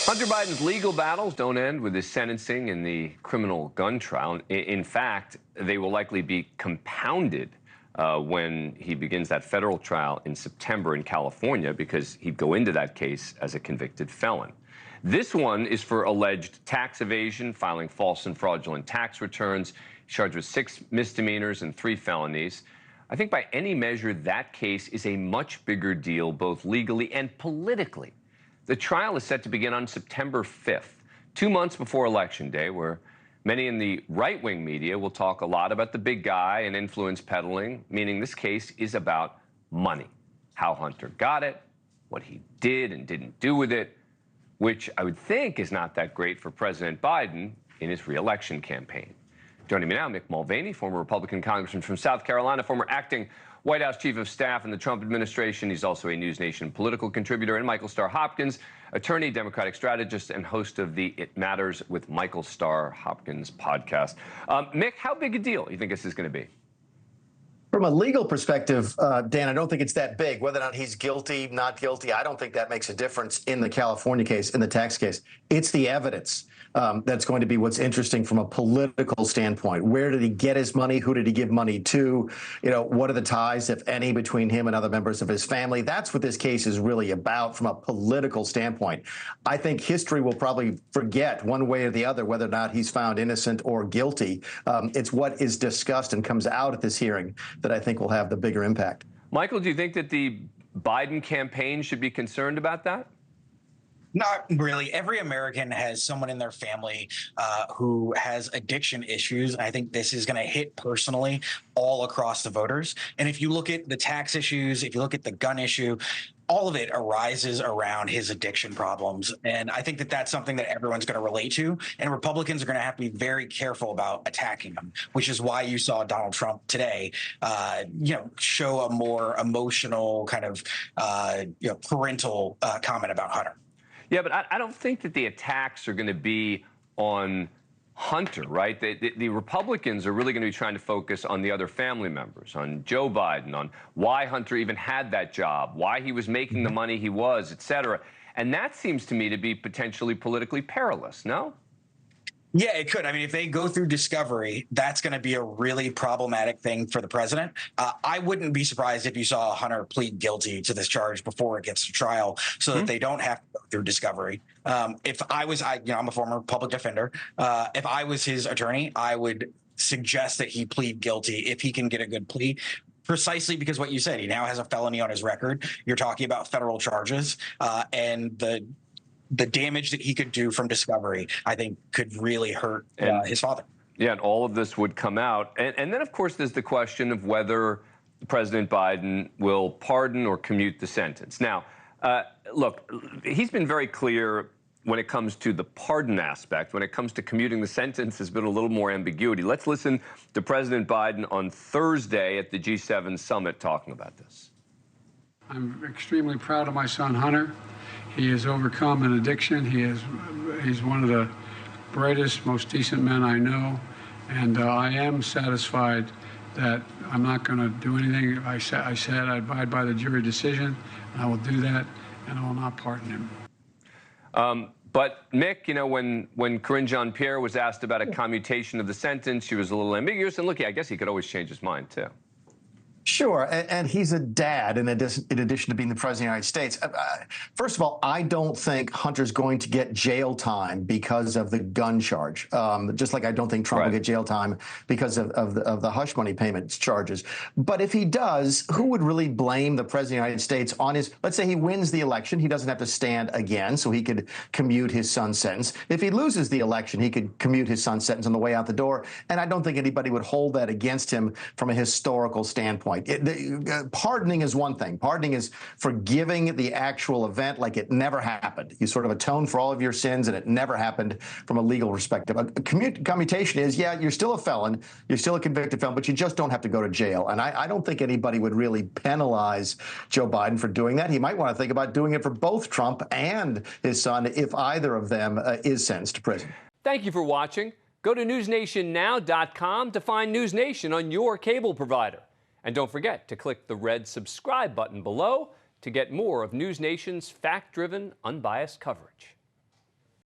Hunter Biden's legal battles don't end with his sentencing in the criminal gun trial. In fact, they will likely be compounded when he begins that federal trial in September in California, because he'd go into that case as a convicted felon. This one is for alleged tax evasion, filing false and fraudulent tax returns, charged with 6 misdemeanors and 3 felonies. I think by any measure, that case is a much bigger deal, both legally and politically. The trial is set to begin on September 5th, 2 months before Election Day, where many in the right-wing media will talk a lot about the big guy and influence peddling, meaning this case is about money, how Hunter got it, what he did and didn't do with it, which I would think is not that great for President Biden in his re-election campaign. Joining me now, Mick Mulvaney, former Republican congressman from South Carolina, former acting White House chief of staff in the Trump administration. He's also a NewsNation political contributor. And Michael Starr Hopkins, attorney, Democratic strategist, and host of the It Matters with Michael Starr Hopkins podcast. Mick, how big a deal do you think this is going to be? From a legal perspective, Dan, I don't think it's that big. Whether or not he's guilty, not guilty, I don't think that makes a difference in the California case, in the tax case. It's the evidence that's going to be what's interesting from a political standpoint. Where did he get his money? Who did he give money to? You know, what are the ties, if any, between him and other members of his family? That's what this case is really about from a political standpoint. I think history will probably forget one way or the other whether or not he's found innocent or guilty. It's what is discussed and comes out at this hearing that I think will have the bigger impact. Michael, do you think that the Biden campaign should be concerned about that? Not really. Every American has someone in their family who has addiction issues. I think this is going to hit personally all across the voters. And if you look at the tax issues, if you look at the gun issue, all of it arises around his addiction problems. And I think that that's something that everyone's going to relate to. And Republicans are going to have to be very careful about attacking him, which is why you saw Donald Trump today, show a more emotional kind of, parental comment about Hunter. Yeah, but I don't think that the attacks are going to be on Hunter, right? The Republicans are really going to be trying to focus on the other family members, on Joe Biden, on why Hunter even had that job, why he was making the money he was, et cetera. And that seems to me to be potentially politically perilous, no? Yeah, it could. I mean, if they go through discovery, that's going to be a really problematic thing for the president. I wouldn't be surprised if you saw Hunter plead guilty to this charge before it gets to trial, so that they don't have to go through discovery. If I was, I'm a former public defender. If I was his attorney, I would suggest that he plead guilty if he can get a good plea. Precisely because what you said, he now has a felony on his record. You're talking about federal charges, and the damage that he could do from discovery, I think, could really hurt his father. Yeah, and all of this would come out. And then, of course, there's the question of whether President Biden will pardon or commute the sentence. Now, look, he's been very clear when it comes to the pardon aspect. When it comes to commuting the sentence, there's been a little more ambiguity. Let's listen to President Biden on Thursday at the G7 summit talking about this. I'm extremely proud of my son, Hunter. He has overcome an addiction. He's one of the brightest, most decent men I know. And I am satisfied that I'm not going to do anything. I said I abide by the jury decision, and I will do that, and I will not pardon him. But Mick, when Corinne Jean-Pierre was asked about a commutation of the sentence, she was a little ambiguous. And look, I guess he could always change his mind, too. Sure, and he's a dad in addition to being the president of the United States. First of all, I don't think Hunter's going to get jail time because of the gun charge, just like I don't think Trump will get jail time because of the hush money payments charges. But if he does, who would really blame the president of the United States on his, let's say he wins the election, he doesn't have to stand again, so he could commute his son's sentence. If he loses the election, he could commute his son's sentence on the way out the door, and I don't think anybody would hold that against him from a historical standpoint. Pardoning is one thing. Pardoning is forgiving the actual event like it never happened. You sort of atone for all of your sins and it never happened from a legal perspective. A commutation is, yeah, you're still a felon, you're still a convicted felon, but you just don't have to go to jail. And I don't think anybody would really penalize Joe Biden for doing that. He might want to think about doing it for both Trump and his son if either of them is sentenced to prison. Thank you for watching. Go to newsnationnow.com to find NewsNation on your cable provider. And don't forget to click the red subscribe button below to get more of NewsNation's fact-driven, unbiased coverage.